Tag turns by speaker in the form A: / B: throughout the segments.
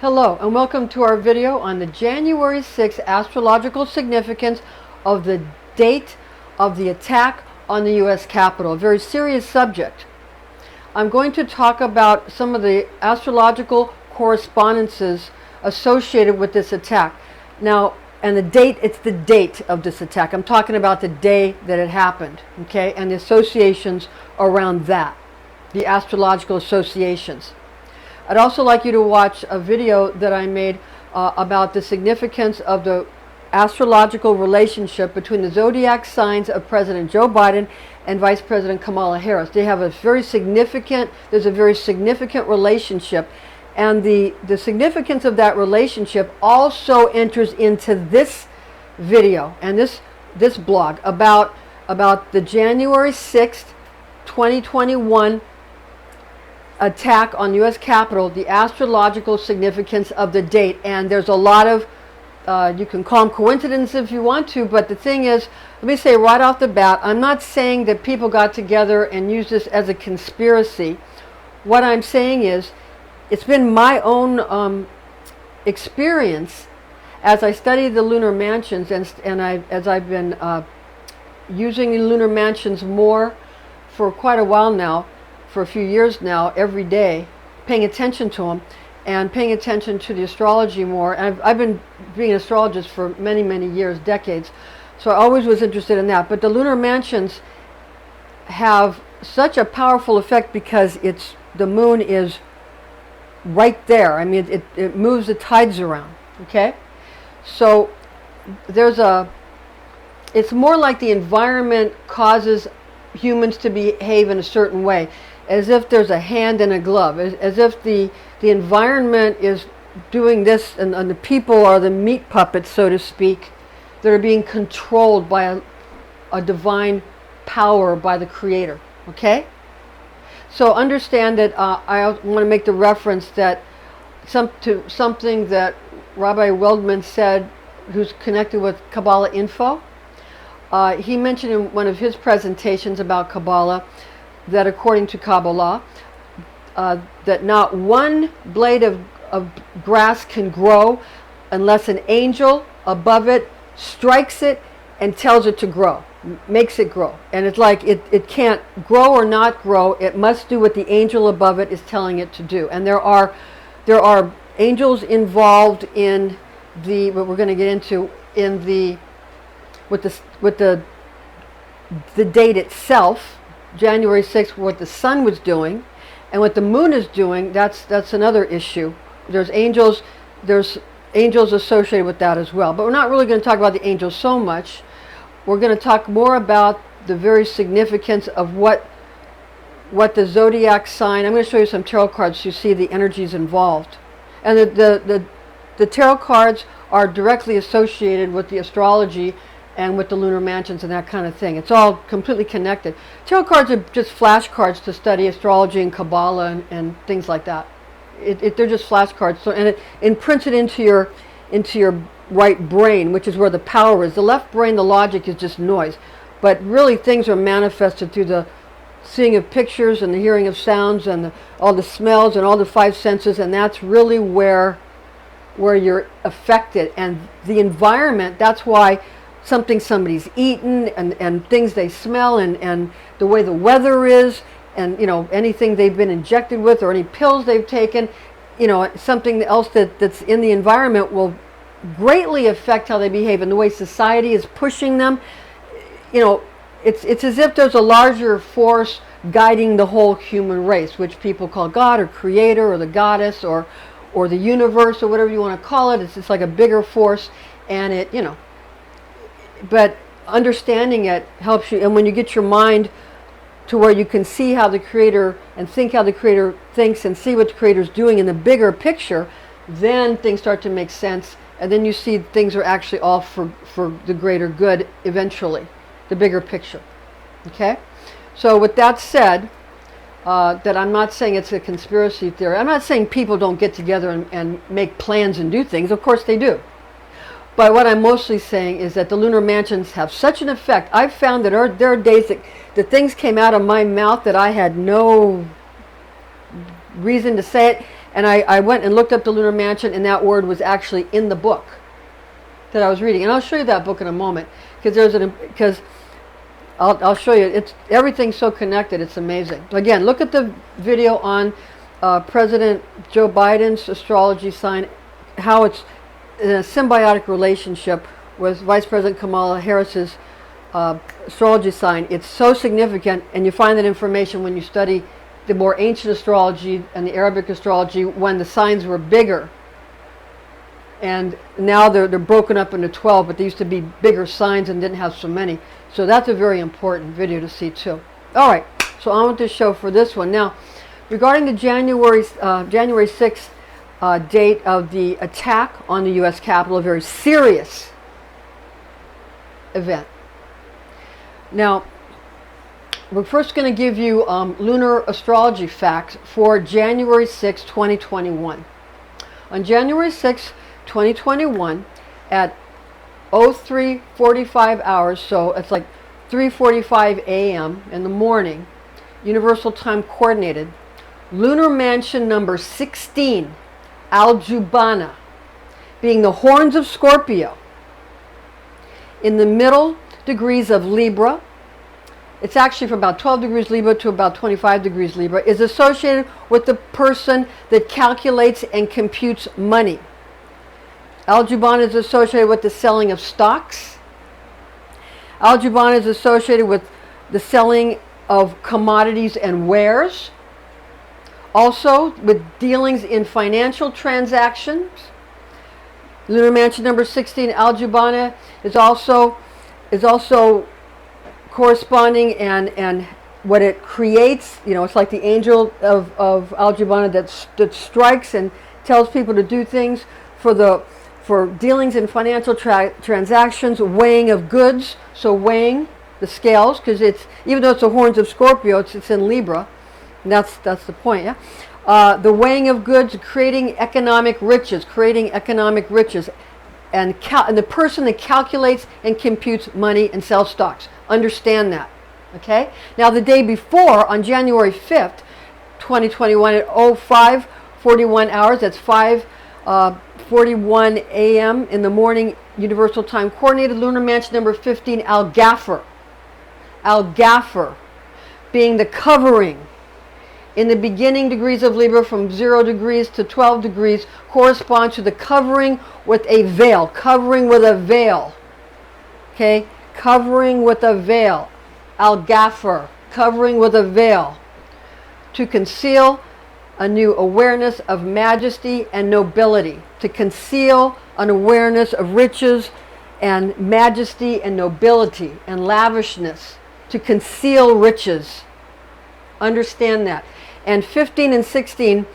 A: Hello and welcome to our video on the January 6th astrological significance of the date of the attack on the U.S. Capitol. A very serious subject. I'm going to talk about some of the astrological correspondences associated with this attack. Now, and the date, it's the date of this attack. I'm talking about the day that it happened, okay, and the associations around that, the astrological associations. I'd also like you to watch a video that I made about the significance of the astrological relationship between the zodiac signs of President Joe Biden and Vice President Kamala Harris. They have a very significant, there's a very significant relationship, and the significance of that relationship also enters into this video and this blog about the January 6th, 2021 attack on U.S. Capitol, the astrological significance of the date. And there's a lot of, you can call them coincidences if you want to, but the thing is, let me say right off the bat, I'm not saying that people got together and used this as a conspiracy. What I'm saying is, it's been my own experience as I study the Lunar Mansions and as I've been using the Lunar Mansions more for quite a while now, for a few years now, every day, paying attention to them and paying attention to the astrology more. I've been being an astrologist for many, many years, decades, so I always was interested in that. But the Lunar Mansions have such a powerful effect because the moon is right there. I mean, it moves the tides around, okay? So it's more like the environment causes humans to behave in a certain way, as if there's a hand in a glove, as if the environment is doing this, and the people are the meat puppets, so to speak, that are being controlled by a divine power, by the Creator, okay? So understand that I want to make the reference that to something that Rabbi Wildman said, who's connected with Kabbalah Info. He mentioned in one of his presentations about Kabbalah that according to Kabbalah, that not one blade of grass can grow unless an angel above it strikes it and tells it to grow, makes it grow. And it's like it can't grow or not grow. It must do what the angel above it is telling it to do. And there are angels involved in what we're going to get into in with the date itself, January 6th, what the sun was doing, and what the moon is doing. That's another issue. There's angels associated with that as well. But we're not really going to talk about the angels so much. We're going to talk more about the very significance of what the zodiac sign. I'm going to show you some tarot cards so you see the energies involved. And the tarot cards are directly associated with the astrology and with the Lunar Mansions and that kind of thing. It's all completely connected. Tarot cards are just flashcards to study astrology and Kabbalah and things like that. They're just flashcards. So, and it imprints it into your right brain, which is where the power is. The left brain, the logic is just noise. But really things are manifested through the seeing of pictures and the hearing of sounds and all the smells and all the five senses, and that's really where you're affected. And the environment, that's why somebody's eaten and things they smell and the way the weather is and anything they've been injected with or any pills they've taken, something else that's in the environment will greatly affect how they behave and the way society is pushing them. It's as if there's a larger force guiding the whole human race, which people call God or Creator or the Goddess or the universe or whatever you want to call it. It's just like a bigger force, and but understanding it helps you. And when you get your mind to where you can see how the Creator and think how the Creator thinks and see what the Creator's doing in the bigger picture, then things start to make sense. And then you see things are actually all for the greater good eventually, the bigger picture. Okay? So with that said, that I'm not saying it's a conspiracy theory. I'm not saying people don't get together and make plans and do things. Of course they do. But what I'm mostly saying is that the Lunar Mansions have such an effect. I've found that there are days that things came out of my mouth that I had no reason to say it, And I went and looked up the lunar mansion, and that word was actually in the book that I was reading. And I'll show you that book in a moment, because I'll show you. It's everything's so connected. It's amazing. Again, look at the video on President Joe Biden's astrology sign, how it's in a symbiotic relationship with Vice President Kamala Harris's astrology sign. It's so significant, and you find that information when you study the more ancient astrology and the Arabic astrology when the signs were bigger. And now they're broken up into 12, but they used to be bigger signs and didn't have so many. So that's a very important video to see too. All right, so on with the show for this one. Now, regarding the January 6th date of the attack on the U.S. Capitol, a very serious event. Now, we're first going to give you lunar astrology facts for January 6, 2021. On January 6, 2021, at 03:45 hours, so it's like 3:45 a.m. in the morning, Universal Time Coordinated, Lunar Mansion number 16, Al-Jubana, being the horns of Scorpio, in the middle degrees of Libra. It's actually from about 12 degrees Libra to about 25 degrees Libra, is associated with the person that calculates and computes money. Al-Jubana is associated with the selling of stocks. Al-Jubana is associated with the selling of commodities and wares. Also with dealings in financial transactions. Lunar Mansion number 16, Al-Jubana, is also corresponding and what it creates. You know, it's like the angel of Al-Jubana that strikes and tells people to do things for dealings in financial transactions, weighing of goods. So weighing the scales, because it's, even though it's the horns of Scorpio, it's in Libra. And that's the point, yeah. The weighing of goods, creating economic riches, and the person that calculates and computes money and sells stocks. Understand that, okay? Now, the day before, on January 5th, 2021, at 05:41 hours, that's 5:41 a.m. in the morning, Universal Time Coordinated, Lunar Mansion number 15, Al-Ghafir. Al-Ghafir, being the covering. In the beginning degrees of Libra, from 0 degrees to 12 degrees, corresponds to the covering with a veil. Covering with a veil. Okay? Covering with a veil. Al-Ghafir. Covering with a veil. To conceal a new awareness of majesty and nobility. To conceal an awareness of riches and majesty and nobility and lavishness. To conceal riches. Understand that. And 15 and 16,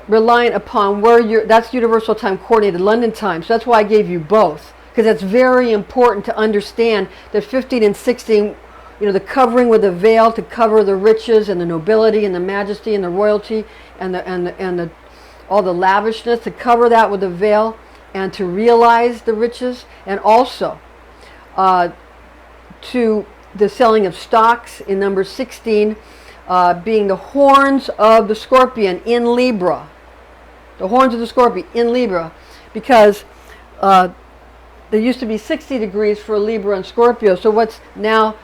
A: relying upon where that's Universal Time Coordinated, London time. So that's why I gave you both, because that's very important to understand that 15 and 16, you know, the covering with a veil to cover the riches and the nobility and the majesty and the royalty and all the lavishness, to cover that with a veil and to realize the riches, and also to the selling of stocks in number 16. Being the horns of the scorpion in Libra. The horns of the scorpion in Libra. Because there used to be 60 degrees for Libra and Scorpio. So what's now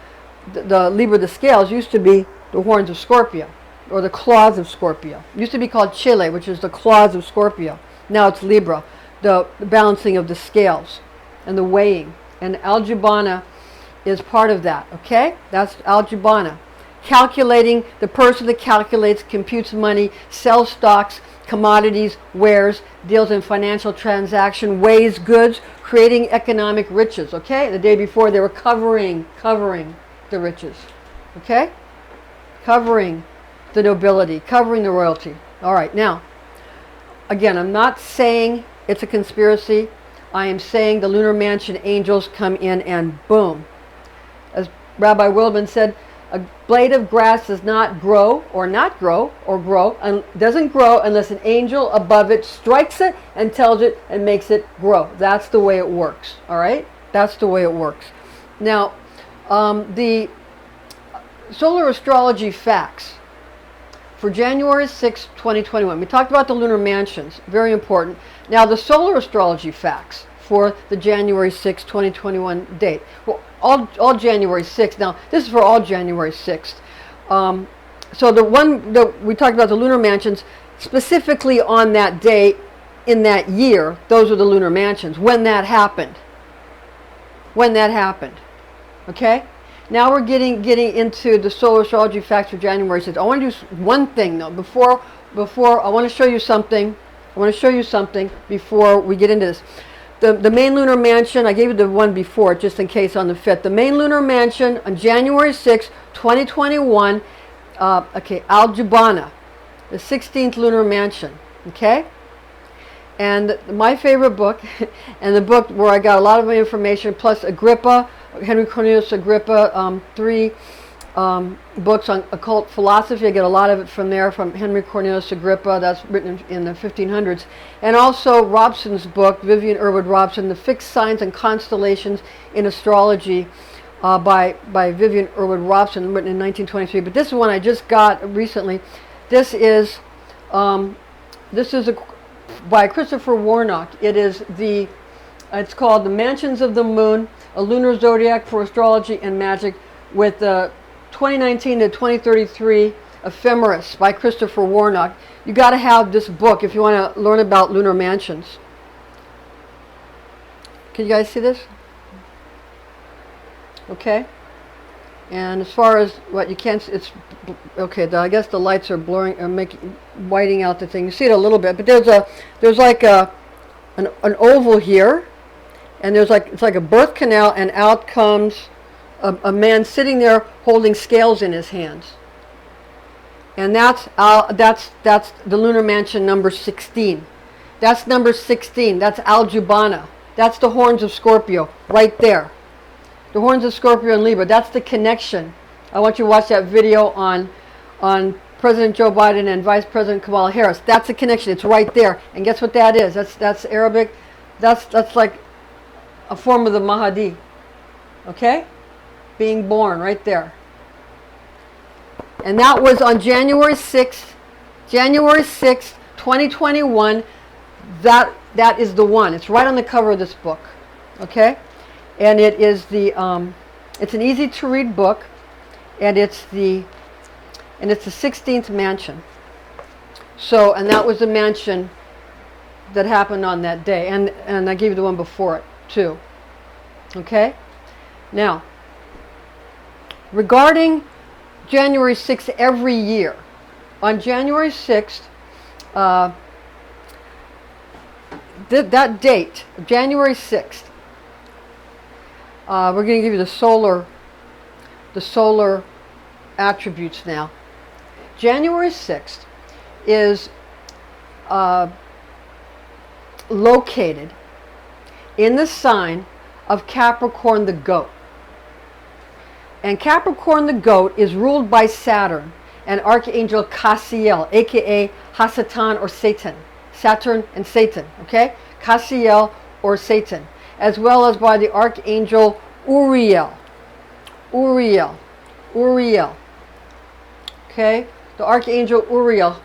A: the Libra, the scales, used to be the horns of Scorpio. Or the claws of Scorpio. It used to be called Chile, which is the claws of Scorpio. Now it's Libra. The balancing of the scales and the weighing. And Al-Jubana is part of that. Okay? That's Al-Jubana. Calculating, the person that calculates, computes money, sells stocks, commodities, wares, deals in financial transaction, weighs goods, creating economic riches, okay? The day before they were covering the riches, okay? Covering the nobility, covering the royalty. All right, now, again, I'm not saying it's a conspiracy. I am saying the Lunar Mansion angels come in and boom. As Rabbi Wilbin said, a blade of grass does not grow, doesn't grow unless an angel above it strikes it and tells it and makes it grow. That's the way it works, all right? That's the way it works. Now, the solar astrology facts for January 6, 2021. We talked about the lunar mansions, very important. Now the solar astrology facts for the January 6, 2021 date. Well, all January 6th. Now this is for all January 6th. So the one that we talked about, the lunar mansions, specifically on that day in that year, those are the lunar mansions, when that happened. When that happened. Okay? Now we're getting into the solar astrology facts for January 6th. I want to do one thing though, before I want to show you something. I want to show you something before we get into this. The main lunar mansion, I gave you the one before just in case on the 5th. The main lunar mansion on January 6, 2021, Al-Jubana, the 16th lunar mansion, okay? And my favorite book, and the book where I got a lot of my information, plus Agrippa, Henry Cornelius Agrippa, 3 books on occult philosophy. I get a lot of it from there, from Henry Cornelius Agrippa. That's written in the 1500s. And also Robson's book, Vivian Irwood Robson, The Fixed Signs and Constellations in Astrology, by Vivian Irwood Robson, written in 1923. But this one I just got recently. This is by Christopher Warnock. It's called The Mansions of the Moon, A Lunar Zodiac for Astrology and Magic, with the 2019 to 2033 Ephemeris by Christopher Warnock. You got to have this book if you want to learn about lunar mansions. Can you guys see this? Okay. And as far as what you can't, it's okay. I guess the lights are blurring, whiting out the thing. You see it a little bit, but there's like an oval here, and it's like a birth canal, and out comes a man sitting there holding scales in his hands, and that's the lunar mansion number 16. That's number 16. That's Al-Jubana. That's the horns of Scorpio right there. The horns of Scorpio and Libra. That's the connection. I want you to watch that video on President Joe Biden and Vice President Kamala Harris. That's the connection. It's right there. And guess what that is? That's Arabic. That's like a form of the Mahdi. Okay? Being born right there. And that was on January 6th, 2021. That is the one. It's right on the cover of this book. Okay? And it is it's an easy to read book, and it's the 16th mansion. So, and that was the mansion that happened on that day, and I gave you the one before it too. Okay? Now, regarding January 6th every year, on January 6th, that date, January 6th, we're going to give you the solar attributes now. January 6th is located in the sign of Capricorn the goat. And Capricorn the goat is ruled by Saturn and Archangel Cassiel, aka Hasatan or Satan. Saturn and Satan, okay? Cassiel or Satan, as well as by the Archangel Uriel. Okay? The Archangel Uriel,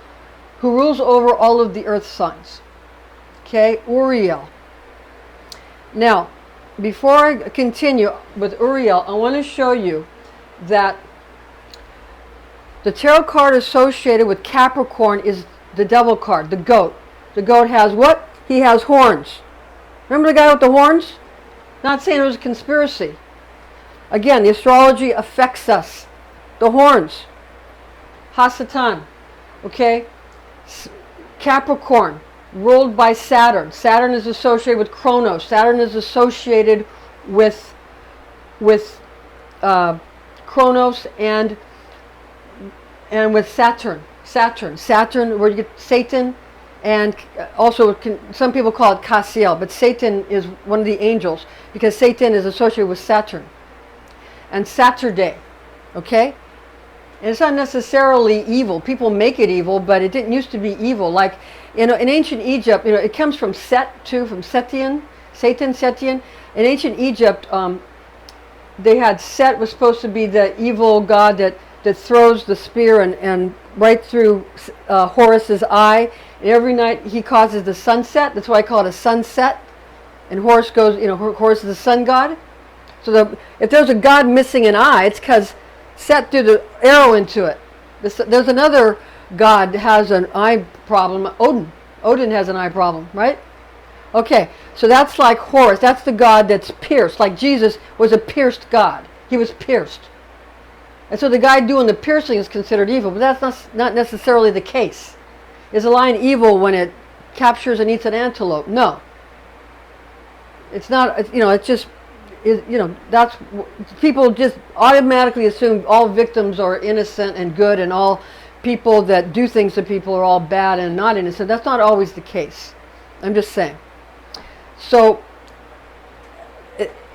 A: who rules over all of the earth signs. Okay? Uriel. Now, before I continue with Uriel, I want to show you that the tarot card associated with Capricorn is the devil card, the goat. The goat has what? He has horns. Remember the guy with the horns? Not saying it was a conspiracy. Again, the astrology affects us. The horns. Hasatan. Okay? Capricorn, ruled by Saturn. Saturn is associated with Kronos. Saturn is associated with Kronos and with Saturn. Saturn, where you get Satan, and also some people call it Cassiel, but Satan is one of the angels because Satan is associated with Saturn. And Saturday, okay? And it's not necessarily evil. People make it evil, but it didn't used to be evil. Like, in ancient Egypt, it comes from Set too, from Setian, Satan, Setian. In ancient Egypt, they had Set was supposed to be the evil god that throws the spear and right through Horus's eye. And every night he causes the sunset. That's why I call it a sunset. And Horus goes, Horus is the sun god. So if there's a god missing an eye, it's because Set threw the arrow into it. There's another god that has an eye problem, Odin. Odin has an eye problem, right? Okay, so that's like Horus. That's the god that's pierced. Like Jesus was a pierced god. He was pierced. And so the guy doing the piercing is considered evil, but that's not necessarily the case. Is a lion evil when it captures and eats an antelope? No. It's not, it's just, that's, people just automatically assume all victims are innocent and good, and all people that do things to people are all bad and not innocent. That's not always the case. I'm just saying. So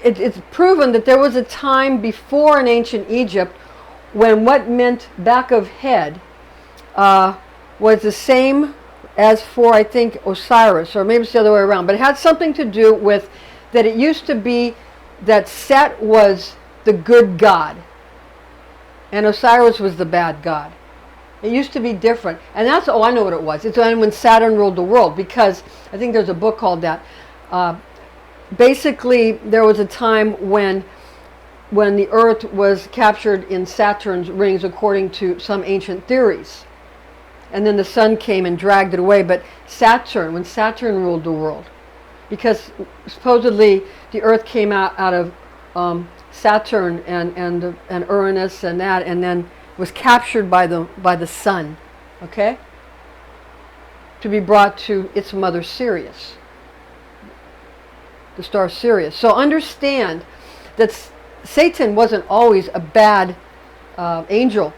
A: it's proven that there was a time before in ancient Egypt when what meant back of head was the same as for, I think, Osiris, or maybe it's the other way around. But it had something to do with that it used to be that Set was the good god and Osiris was the bad god. It used to be different. And that's, I know what it was. It's when Saturn ruled the world, because I think there's a book called that. Basically, there was a time when the Earth was captured in Saturn's rings, according to some ancient theories. And then the sun came and dragged it away. But when Saturn ruled the world, because supposedly the Earth came out of Saturn and Uranus and that, and then was captured by the sun, okay, to be brought to its mother Sirius, the star Sirius. So understand that Satan wasn't always a bad angel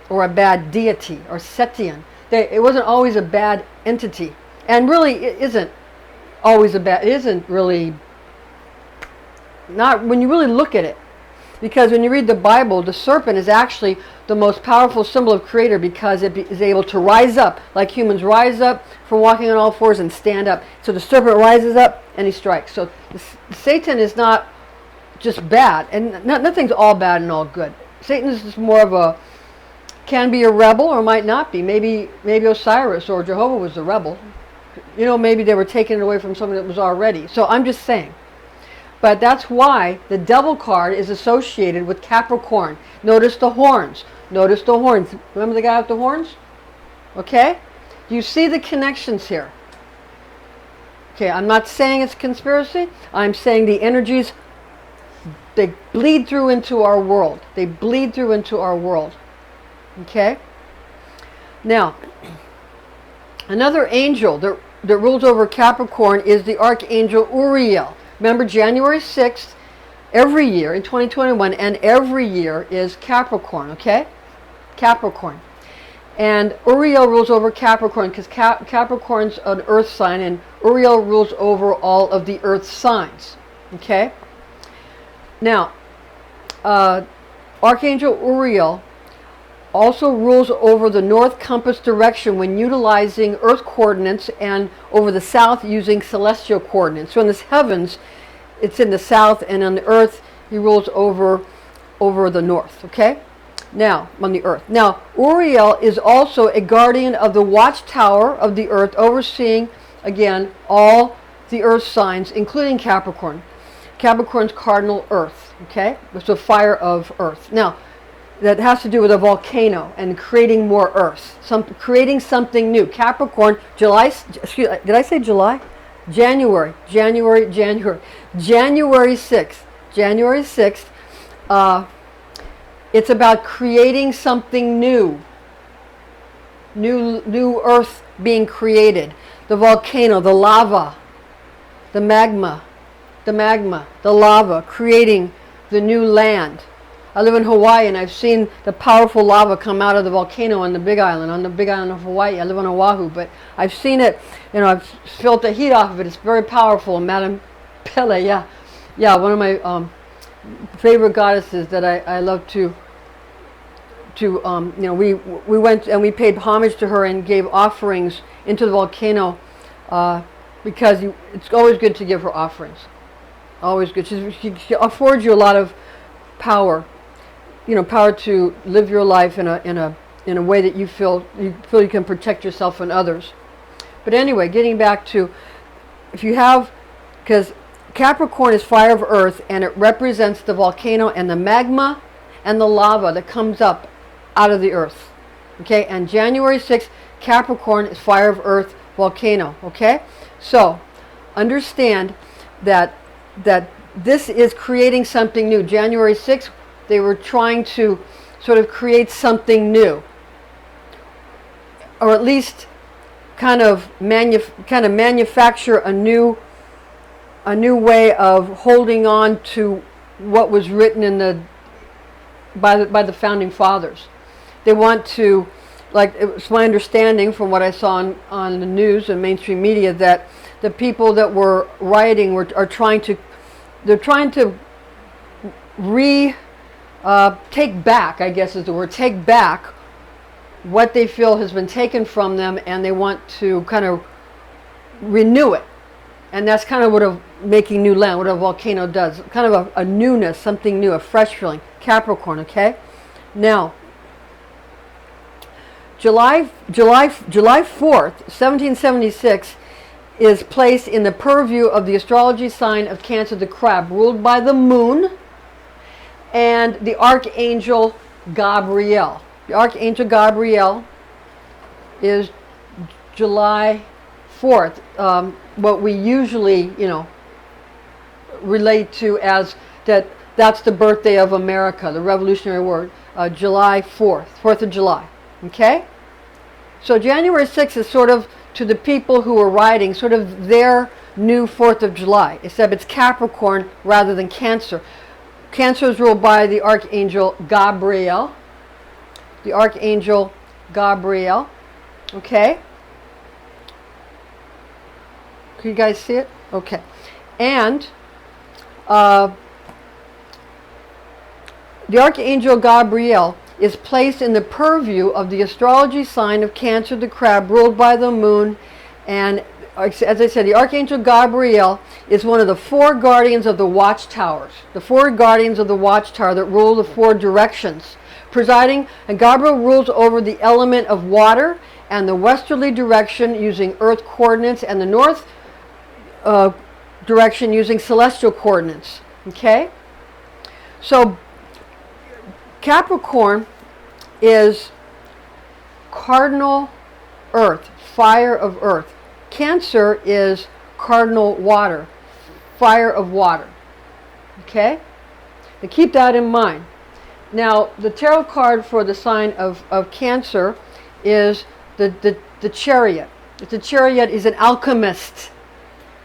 A: or a bad deity or Setian. It wasn't always a bad entity, and really it isn't always it isn't really, not when you really look at it. Because when you read the Bible, the serpent is actually the most powerful symbol of Creator, because it is able to rise up, like humans rise up from walking on all fours and stand up. So the serpent rises up and he strikes. So Satan is not just bad, and nothing's all bad and all good. Satan is just more of can be a rebel or might not be. Maybe Osiris or Jehovah was the rebel. Maybe they were taking it away from something that was already. So I'm just saying. But that's why the devil card is associated with Capricorn. Notice the horns. Notice the horns. Remember the guy with the horns? Okay? Do you see the connections here? Okay, I'm not saying it's conspiracy. I'm saying the energies, they bleed through into our world. They bleed through into our world. Okay? Now, another angel that rules over Capricorn is the Archangel Uriel. Remember, January 6th, every year in 2021, and every year is Capricorn, okay? Capricorn. And Uriel rules over Capricorn because Capricorn's an earth sign, and Uriel rules over all of the earth signs, okay? Now, Archangel Uriel also rules over the north compass direction when utilizing earth coordinates, and over the south using celestial coordinates. So in the heavens, it's in the south, and on the earth, he rules over the north, okay? Now, on the earth. Now, Uriel is also a guardian of the watchtower of the earth, overseeing, again, all the earth signs, including Capricorn. Capricorn's cardinal earth, okay? It's the fire of earth. Now, that has to do with a volcano and creating more earth, creating something new. Capricorn, July, did I say July? January 6th, it's about creating something new earth being created. The volcano, the lava, the magma, the lava, creating the new land. I live in Hawaii, and I've seen the powerful lava come out of the volcano on the Big Island of Hawaii. I live on Oahu, but I've seen it, I've felt the heat off of it. It's very powerful. Madame Pele, yeah, one of my favorite goddesses that I love to we went and we paid homage to her and gave offerings into the volcano, because it's always good to give her offerings. Always good. She affords you a lot of power. power to live your life in a way that you feel you can protect yourself and others. But anyway, getting back to, because Capricorn is fire of earth, and it represents the volcano and the magma and the lava that comes up out of the earth. Okay, and January 6th, Capricorn is fire of earth, volcano. Okay, so understand that this is creating something new. January 6th, they were trying to sort of create something new, or at least kind of manufacture a new way of holding on to what was written by the founding fathers. They want to, like, it's my understanding from what I saw on the news and mainstream media, that the people that were rioting are trying to take back, I guess is the word, take back what they feel has been taken from them, and they want to kind of renew it. And that's kind of what making new land, what a volcano does. Kind of a newness, something new, a fresh feeling. Capricorn, okay? Now, July 4th, 1776, is placed in the purview of the astrology sign of Cancer, the crab, ruled by the moon and the Archangel Gabriel. The Archangel Gabriel is July 4th, what we usually, relate to as that's the birthday of America, the Revolutionary War, July 4th, 4th of July. Okay? So January 6th is sort of, to the people who are rioting, sort of their new 4th of July, except it's Capricorn rather than Cancer. Cancer is ruled by the Archangel Gabriel. The Archangel Gabriel. Okay? Can you guys see it? Okay. And the Archangel Gabriel is placed in the purview of the astrology sign of Cancer, the crab, ruled by the moon. And as I said, the Archangel Gabriel is one of the four guardians of the watchtowers. The four guardians of the watchtower that rule the four directions. Presiding, and Gabriel rules over the element of water and the westerly direction using earth coordinates, and the north direction using celestial coordinates. Okay? So Capricorn is cardinal earth, fire of earth. Cancer is cardinal water, fire of water. Okay? Now keep that in mind. Now, the tarot card for the sign of Cancer is the Chariot. The Chariot is an alchemist.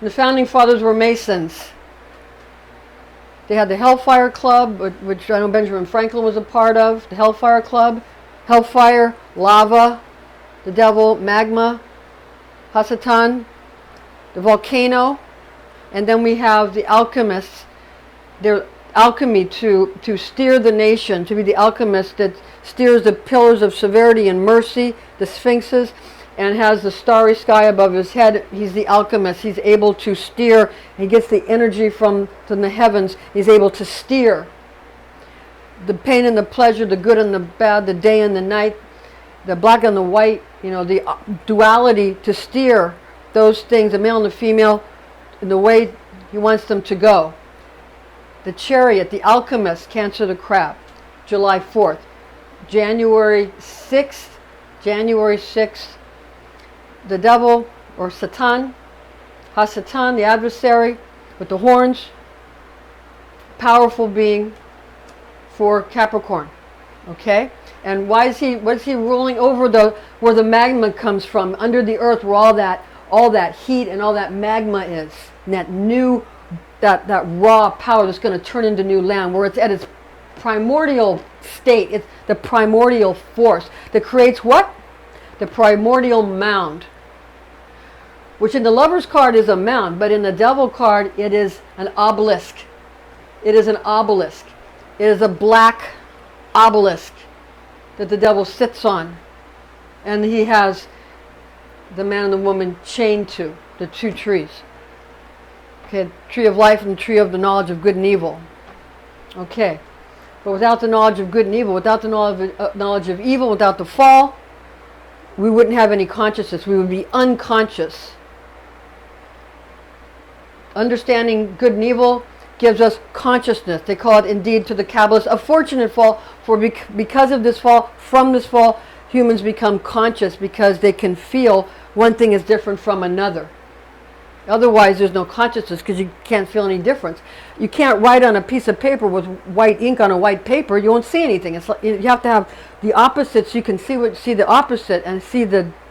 A: The founding fathers were Masons. They had the Hellfire Club, which I know Benjamin Franklin was a part of, the Hellfire Club. Hellfire, lava, the devil, magma, Hasatan, the volcano, and then we have the alchemists. Their alchemy to steer the nation, to be the alchemist that steers the pillars of severity and mercy, the sphinxes, and has the starry sky above his head. He's the alchemist. He's able to steer. He gets the energy from the heavens. He's able to steer the pain and the pleasure, the good and the bad, the day and the night, the black and the white, the duality, to steer those things, the male and the female, in the way he wants them to go. The Chariot, the alchemist, Cancer the crab, July 4th. January 6th, the devil, or Satan, Hasatan, the adversary with the horns, powerful being for Capricorn. Okay? And what is he ruling over? Where the magma comes from, under the earth, where all that heat and all that magma is, and that raw power that's going to turn into new land, where it's at its primordial state. It's the primordial force that creates what? The primordial mound, which in the Lover's card is a mound, but in the Devil card it is an obelisk. It is an obelisk. It is a black obelisk that the devil sits on, and he has the man and the woman chained to the two trees. Okay, tree of life and tree of the knowledge of good and evil. Okay, But without the knowledge of good and evil, without the knowledge of evil, without the fall, we wouldn't have any consciousness. We would be unconscious. Understanding good and evil gives us consciousness. They call it indeed to the Kabbalists a fortunate fall, for because of this fall, from this fall, humans become conscious because they can feel one thing is different from another. Otherwise, there's no consciousness because you can't feel any difference. You can't write on a piece of paper with white ink on a white paper. You won't see anything. It's like, you have to have the opposite so you can see the opposite and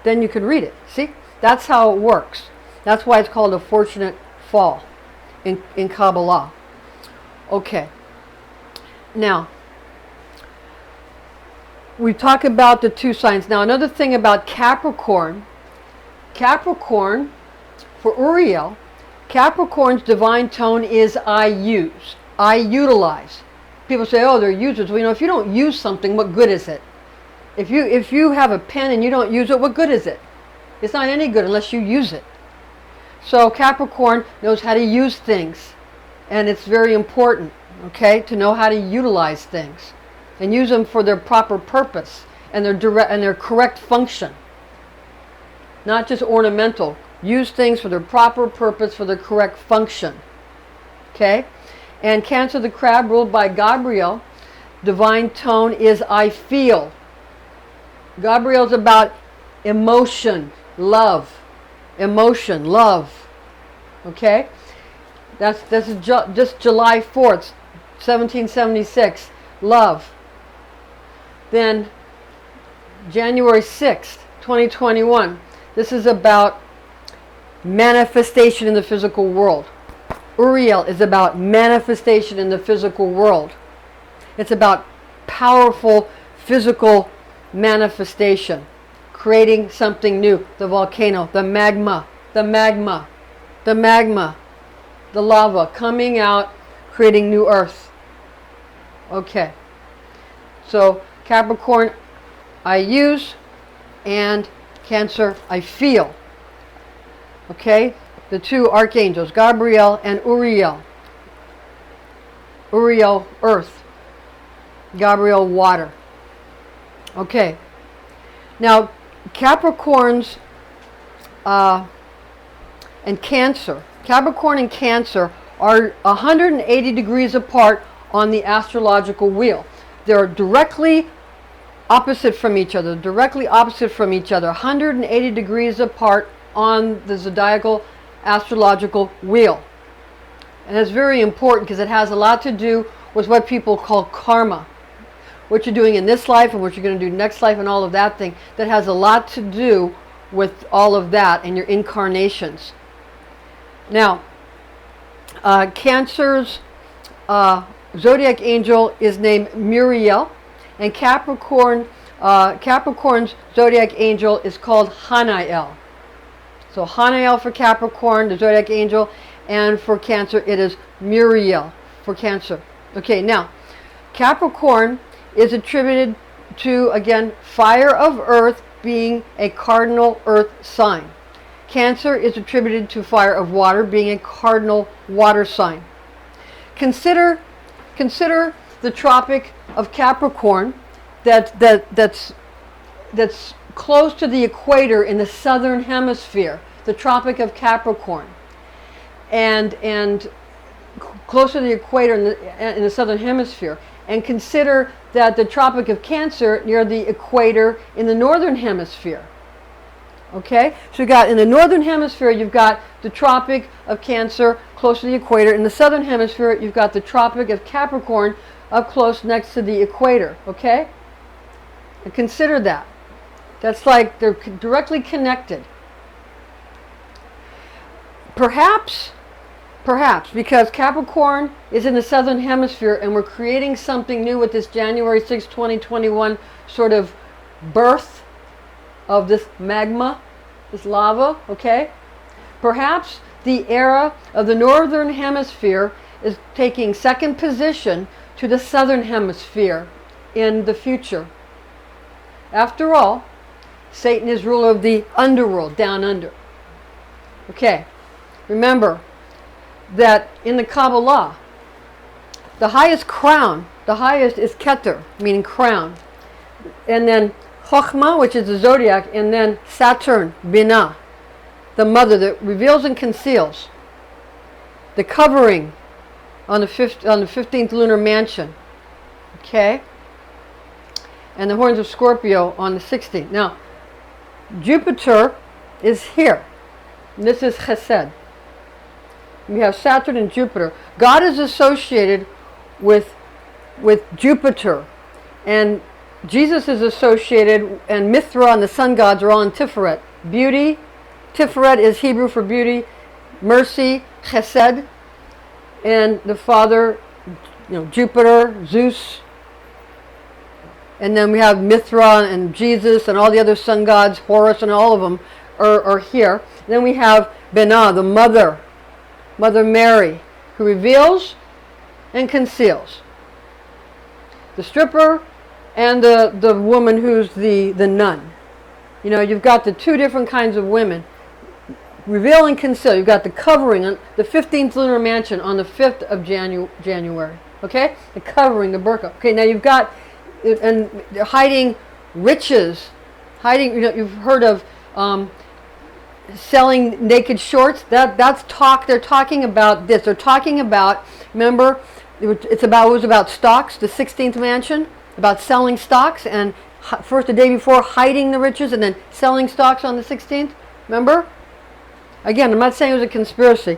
A: then you can read it. See? That's how it works. That's why it's called a fortunate fall in Kabbalah. Okay. Now, we talk about the two signs. Now, another thing about Capricorn, for Uriel, Capricorn's divine tone is I use. I utilize. People say, oh, they're users. Well, if you don't use something, what good is it? If you have a pen and you don't use it, what good is it? It's not any good unless you use it. So Capricorn knows how to use things. And it's very important, okay, to know how to utilize things and use them for their proper purpose and their correct function. Not just ornamental. Use things for their proper purpose, for their correct function. Okay? And Cancer the Crab, ruled by Gabriel, divine tone is I feel. Gabriel's about emotion, love. Emotion, love. Okay? This is just July 4th, 1776. Love. Then January 6th, 2021. This is about manifestation in the physical world. Uriel is about manifestation in the physical world. It's about powerful physical manifestation, creating something new. The volcano, the magma, the lava coming out, creating new earth. Okay. So Capricorn, I use, and Cancer, I feel. Okay, the two archangels, Gabriel and Uriel. Uriel, earth. Gabriel, water. Okay. Now, Capricorns and Cancer. Capricorn and Cancer are 180 degrees apart on the astrological wheel. They're directly opposite from each other. 180 degrees apart on the zodiacal astrological wheel. And it's very important because it has a lot to do with what people call karma. What you're doing in this life and what you're going to do next life and all of that thing. That has a lot to do with all of that and your incarnations. Now, Cancer's zodiac angel is named Muriel, and Capricorn's zodiac angel is called Haniel. So Haniel for Capricorn, the zodiac angel, and for Cancer it is Muriel for Cancer. Okay, now Capricorn is attributed to, again, fire of earth being a cardinal earth sign. Cancer is attributed to fire of water being a cardinal water sign. Consider the Tropic of Capricorn that's close to the equator in the southern hemisphere, the Tropic of Capricorn, and close to the equator in the southern hemisphere, and consider that the Tropic of Cancer near the equator in the northern hemisphere. Okay, so you got in the northern hemisphere you've got the Tropic of Cancer close to the equator. In the southern hemisphere you've got the Tropic of Capricorn up close next to the equator. Okay, and consider that. That's like they're directly connected. Perhaps because Capricorn is in the southern hemisphere and we're creating something new with this January 6, 2021 sort of birth of this magma, this lava, okay? Perhaps the era of the northern hemisphere is taking second position to the southern hemisphere in the future. After all, Satan is ruler of the underworld, down under. Okay, remember that in the Kabbalah, the highest crown the highest is Keter, meaning crown. And then Chochmah, which is the zodiac, and then Saturn, Binah, the mother that reveals and conceals. The covering on the 15th lunar mansion. Okay? And the horns of Scorpio on the 16th. Now, Jupiter is here. And this is Chesed. We have Saturn and Jupiter. God is associated with Jupiter. And Jesus is associated, and Mithra and the sun gods are all in Tiferet. Beauty. Tiferet is Hebrew for beauty. Mercy, Chesed. And the Father, Jupiter, Zeus. And then we have Mithra and Jesus and all the other sun gods, Horus, and all of them are here. And then we have Binah, the mother, Mother Mary, who reveals and conceals. The stripper and the woman who's the nun. You've got the two different kinds of women. Reveal and conceal. You've got the covering on the 15th lunar mansion on the 5th of January. Okay? The covering, the burqa. Okay, now you've got and hiding riches. Hiding, you've heard of selling naked shorts. That's talk. They're talking about this. They're talking about, remember, it was about stocks, the 16th mansion, about selling stocks, and first the day before hiding the riches and then selling stocks on the 16th. Remember? Again, I'm not saying it was a conspiracy.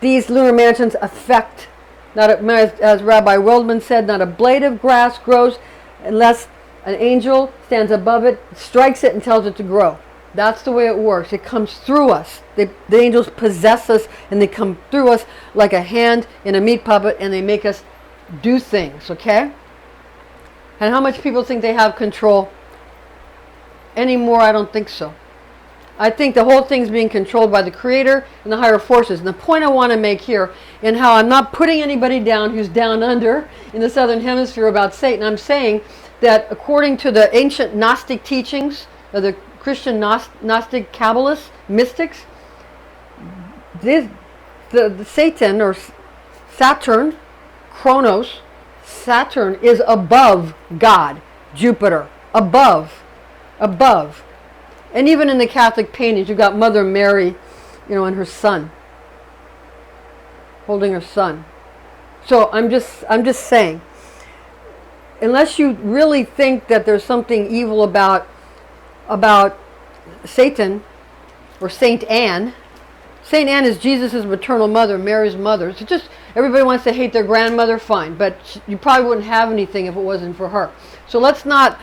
A: These lunar mansions affect, as Rabbi Wildman said, not a blade of grass grows unless an angel stands above it, strikes it, and tells it to grow. That's the way it works. It comes through us. The angels possess us, and they come through us like a hand in a meat puppet, and they make us do things, okay? And how much people think they have control? Anymore, I don't think so. I think the whole thing's being controlled by the Creator and the higher forces. And the point I want to make here, and how I'm not putting anybody down who's down under in the Southern Hemisphere about Satan, I'm saying that according to the ancient Gnostic teachings of the Christian Gnostic Kabbalists, mystics, the Satan or Saturn, Kronos, Saturn is above God, Jupiter, above. And even in the Catholic paintings, you've got Mother Mary, and her son, holding her son. So I'm just saying, unless you really think that there's something evil about Satan or Saint Anne. Saint Anne is Jesus' maternal mother, Mary's mother. So just everybody wants to hate their grandmother, fine, but you probably wouldn't have anything if it wasn't for her. So let's not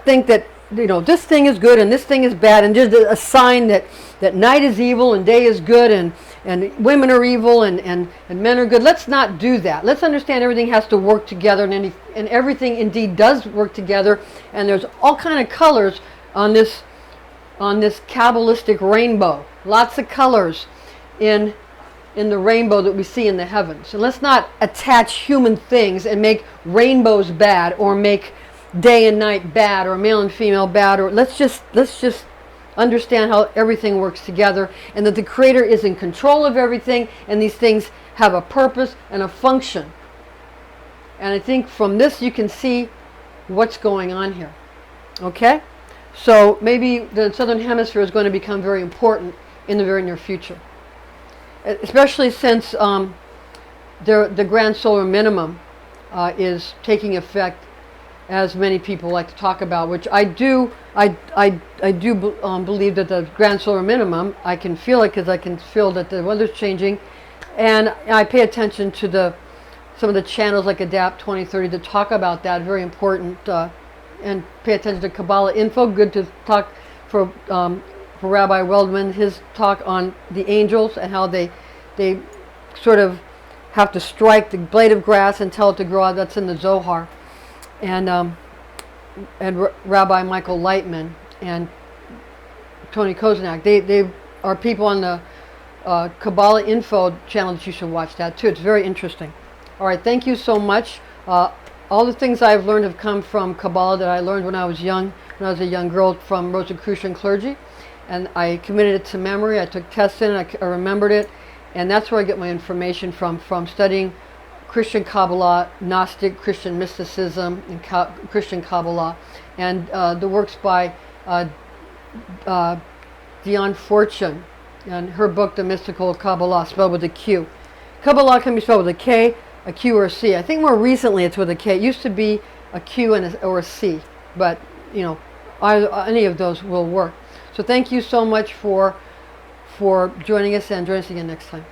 A: think that this thing is good and this thing is bad, and just a sign that night is evil and day is good, and women are evil and men are good. Let's not do that. Let's understand everything has to work together, and everything indeed does work together, and there's all kind of colors on this Kabbalistic rainbow. Lots of colors in the rainbow that we see in the heavens. And let's not attach human things and make rainbows bad, or make day and night bad, or male and female bad, or let's just understand how everything works together, and that the Creator is in control of everything, and these things have a purpose and a function. And I think from this you can see what's going on here. Okay? So maybe the Southern Hemisphere is going to become very important in the very near future. Especially since the grand solar minimum is taking effect, as many people like to talk about, which I do believe that the grand solar minimum, I can feel it because I can feel that the weather's changing, and I pay attention to some of the channels like Adapt 2030 that talk about that. Very important, and pay attention to Kabbalah Info. Good to talk for Rabbi Weldman, his talk on the angels and how they sort of have to strike the blade of grass and tell it to grow out. That's in the Zohar. And Rabbi Michael Lightman and Tony Koznak, they are people on the Kabbalah Info channel that you should watch that too. It's very interesting. All right, thank you so much. All the things I've learned have come from Kabbalah that I learned when I was young, when I was a young girl, from Rosicrucian clergy, and I committed it to memory. I took tests in it, I remembered it, and that's where I get my information from studying Christian Kabbalah, Gnostic Christian mysticism, and Christian Kabbalah, and the works by Dion Fortune, and her book, The Mystical Kabbalah, spelled with a Q. Kabbalah can be spelled with a K, a Q, or a C. I think more recently it's with a K. It used to be a Q and or a C, but you know, any of those will work. So thank you so much for joining us, and join us again next time.